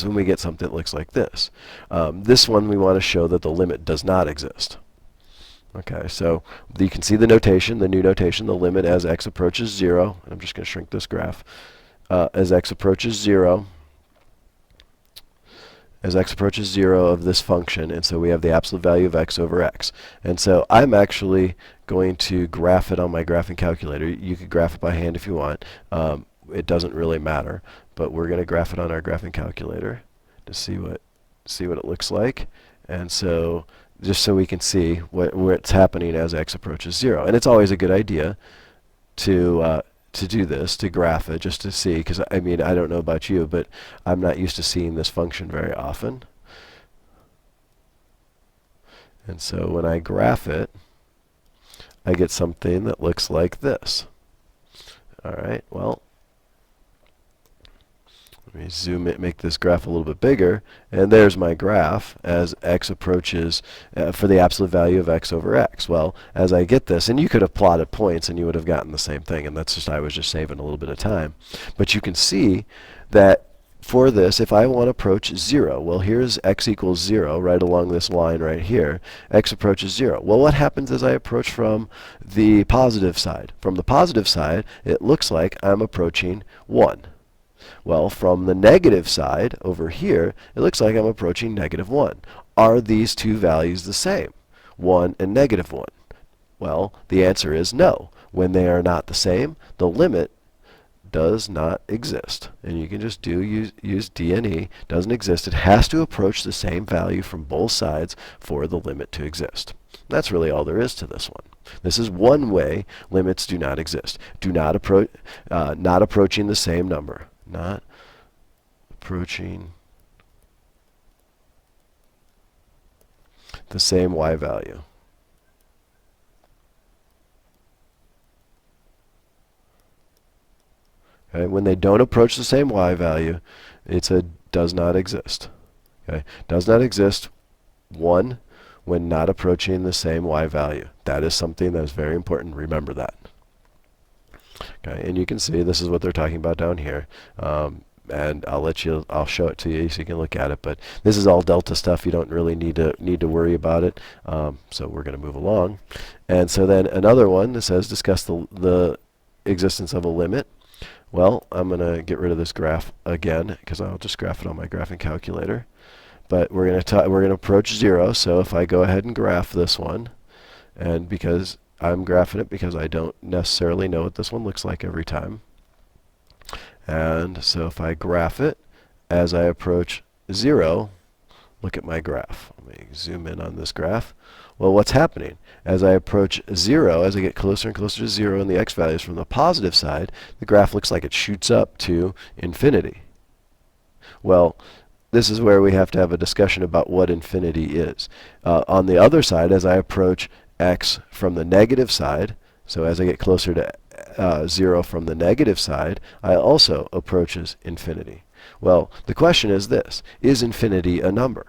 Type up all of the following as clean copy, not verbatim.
when we get something that looks like this. This one we want to show that the limit does not exist. Okay, so you can see the notation, the new notation, the limit as x approaches 0. I'm just going to shrink this graph. As x approaches 0, of this function, and so we have the absolute value of x over x. And so I'm actually going to graph it on my graphing calculator. You could graph it by hand if you want. It doesn't really matter, but we're going to graph it on our graphing calculator to see what it looks like. And so just so we can see what's happening as x approaches 0. And it's always a good idea to do this, to graph it, just to see, because I mean, I don't know about you, but I'm not used to seeing this function very often. And so when I graph it, I get something that looks like this. All right, well, let me zoom it, make this graph a little bit bigger, and there's my graph as x approaches for the absolute value of x over x. Well, as I get this, and you could have plotted points and you would have gotten the same thing, and that's just, I was just saving a little bit of time. But you can see that for this, if I want to approach 0, well, here's x equals 0 right along this line right here. X approaches 0. Well, what happens as I approach from the positive side? From the positive side, it looks like I'm approaching 1. Well, from the negative side over here, it looks like I'm approaching -1. Are these two values the same? 1 and -1? Well, the answer is no. When they are not the same, the limit does not exist. And you can just use D and E. Doesn't exist. It has to approach the same value from both sides for the limit to exist. That's really all there is to this one. This is one way limits do not exist. Do not approaching the same number. Not approaching the same y value. Okay, when they don't approach the same y value, it's a does not exist. Okay, does not exist, 1, when not approaching the same y value. That is something that is very important. Remember that. Okay, and you can see this is what they're talking about down here. And I'll show it to you so you can look at it. But this is all delta stuff. You don't really need to worry about it. So we're going to move along. And so then another one that says discuss the existence of a limit. Well, I'm going to get rid of this graph again because I'll just graph it on my graphing calculator. But we're going to approach 0. So if I go ahead and graph this one, and because I'm graphing it because I don't necessarily know what this one looks like every time. And so if I graph it as I approach 0, look at my graph. Let me zoom in on this graph. Well, what's happening? As I approach 0, as I get closer and closer to 0 in the x values from the positive side, the graph looks like it shoots up to infinity. Well, this is where we have to have a discussion about what infinity is. On the other side, as I approach x from the negative side, so as I get closer to 0 from the negative side, I also approaches infinity. Well, the question is this: is infinity a number?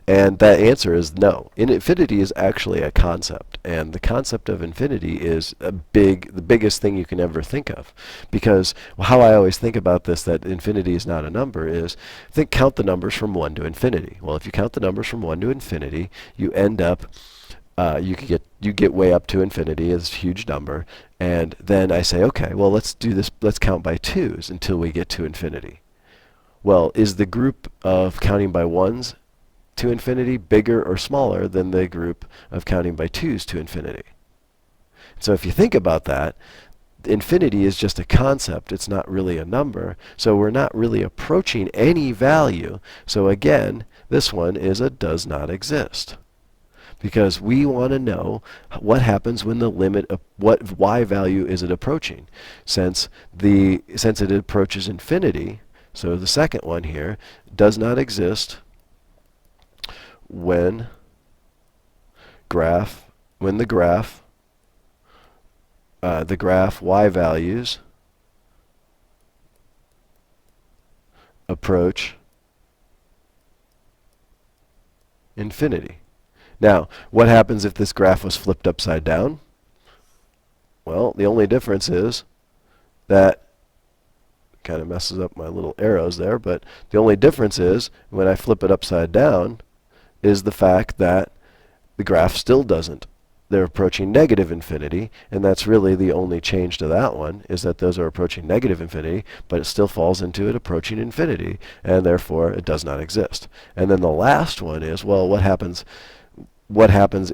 And that answer is no. Infinity is actually a concept, and the concept of infinity is the biggest thing you can ever think of. Because how I always think about this, that infinity is not a number, is count the numbers from 1 to infinity. Well, if you count the numbers from 1 to infinity, you end up you get way up to infinity, it's a huge number, and then I say, okay, well, let's do this. Let's count by 2s until we get to infinity. Well, is the group of counting by 1s to infinity bigger or smaller than the group of counting by 2s to infinity? So if you think about that, infinity is just a concept. It's not really a number. So we're not really approaching any value. So again, this one is a does not exist. Because we want to know what happens when the limit of what y value is it approaching. Since it approaches infinity, so the second one here does not exist when the graph y values approach infinity. Now, what happens if this graph was flipped upside down? Well, the only difference is that kind of messes up my little arrows there, but the only difference is when I flip it upside down is the fact that the graph still doesn't. They're approaching negative infinity, and that's really the only change to that one, is that those are approaching negative infinity, but it still falls into it approaching infinity, and therefore it does not exist. And then the last one is, well, what happens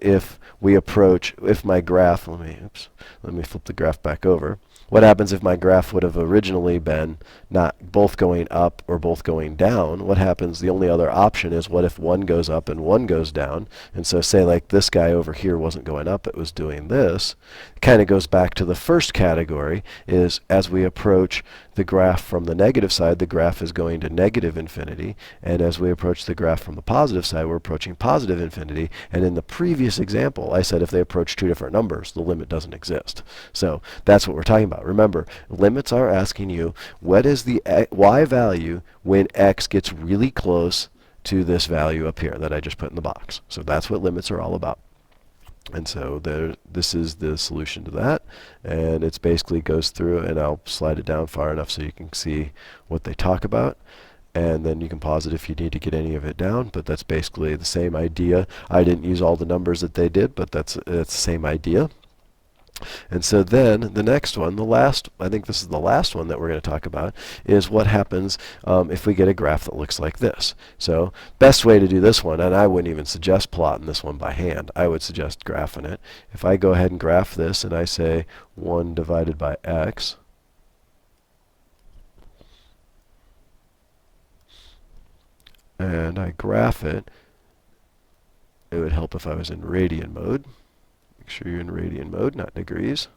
if we approach, if my graph, let me flip the graph back over. What happens if my graph would have originally been not both going up or both going down? What happens, the only other option is, what if one goes up and one goes down? And so say like this guy over here wasn't going up, it was doing this. It kind of goes back to the first category, is as we approach the graph from the negative side, the graph is going to negative infinity. And as we approach the graph from the positive side, we're approaching positive infinity. And in the previous example, I said if they approach two different numbers, the limit doesn't exist. So that's what we're talking about. Remember, limits are asking you, what is the y value when x gets really close to this value up here that I just put in the box? So that's what limits are all about. And so this is the solution to that, and it basically goes through, and I'll slide it down far enough so you can see what they talk about, and then you can pause it if you need to get any of it down, but that's basically the same idea. I didn't use all the numbers that they did, but that's the same idea. And so then the next one, I think this is the last one that we're going to talk about, is what happens if we get a graph that looks like this. So best way to do this one, and I wouldn't even suggest plotting this one by hand, I would suggest graphing it. If I go ahead and graph this and I say 1 divided by x, and I graph it, it would help if I was in radian mode. Make sure you're in radian mode, not degrees.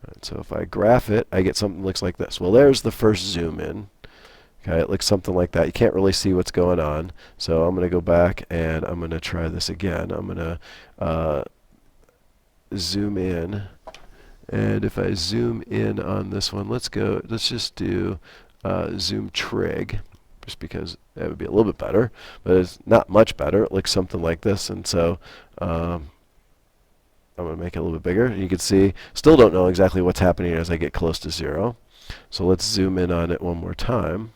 Right, so if I graph it, I get something that looks like this. Well, there's the first zoom in. Okay, it looks something like that. You can't really see what's going on. So I'm going to go back and I'm going to try this again. I'm going to zoom in. And if I zoom in on this one, let's just do zoom trig, just because that would be a little bit better, but it's not much better. It looks something like this, and so I'm going to make it a little bit bigger. You can see, still don't know exactly what's happening as I get close to 0. So let's zoom in on it one more time.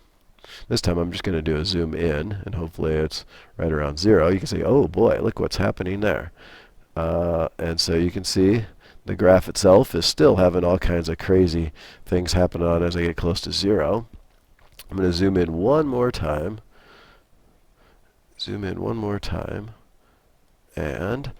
This time I'm just going to do a zoom in, and hopefully it's right around 0. You can see, oh boy, look what's happening there. And so you can see the graph itself is still having all kinds of crazy things happen on as I get close to 0. I'm going to zoom in one more time. Zoom in one more time. And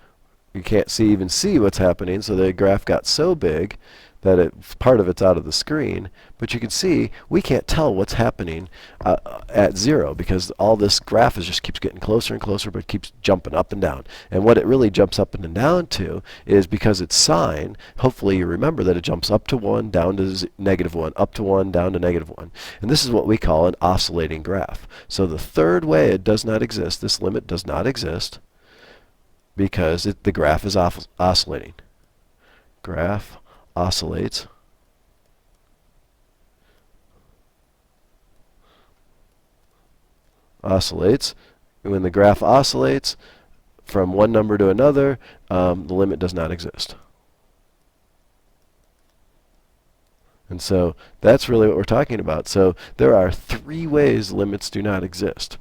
you can't even see what's happening, so the graph got so big that part of it's out of the screen. But you can see we can't tell what's happening at 0, because all this graph just keeps getting closer and closer, but keeps jumping up and down. And what it really jumps up and down to is, because it's sine, hopefully you remember that it jumps up to 1, down to -1, up to 1, down to -1. And this is what we call an oscillating graph. So the third way it does not exist, this limit does not exist, because the graph is oscillating. Graph oscillates. Oscillates. When the graph oscillates from one number to another, the limit does not exist. And so that's really what we're talking about. So there are 3 ways limits do not exist.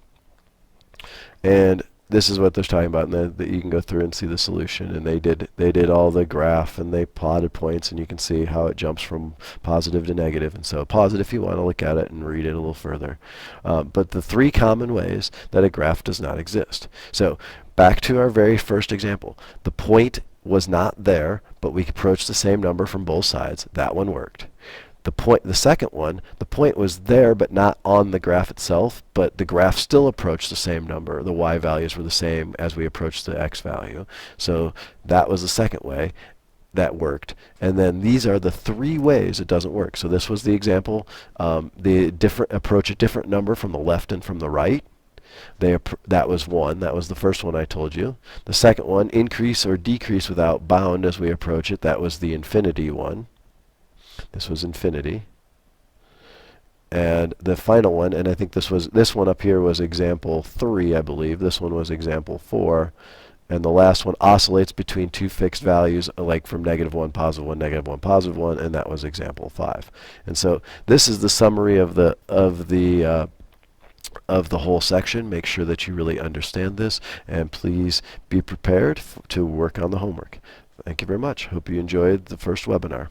And this is what they're talking about, and that you can go through and see the solution. And they did all the graph, and they plotted points, and you can see how it jumps from positive to negative. And so pause it if you want to look at it and read it a little further. But the 3 common ways that a graph does not exist. So back to our very first example. The point was not there, but we approached the same number from both sides. That one worked. The second one, the point was there but not on the graph itself, but the graph still approached the same number. The y values were the same as we approached the x value. So that was the second way that worked. And then these are the 3 ways it doesn't work. So this was the example. Approach a different number from the left and from the right. That was one. That was the first one I told you. The second one, increase or decrease without bound as we approach it. That was the infinity one. This was infinity. And the final one, and I think this one up here was example 3, I believe. This one was example 4. And the last one oscillates between two fixed values, like from -1, +1, -1, +1, and that was example 5. And so this is the summary of the whole section. Make sure that you really understand this, and please be prepared to work on the homework. Thank you very much. Hope you enjoyed the first webinar.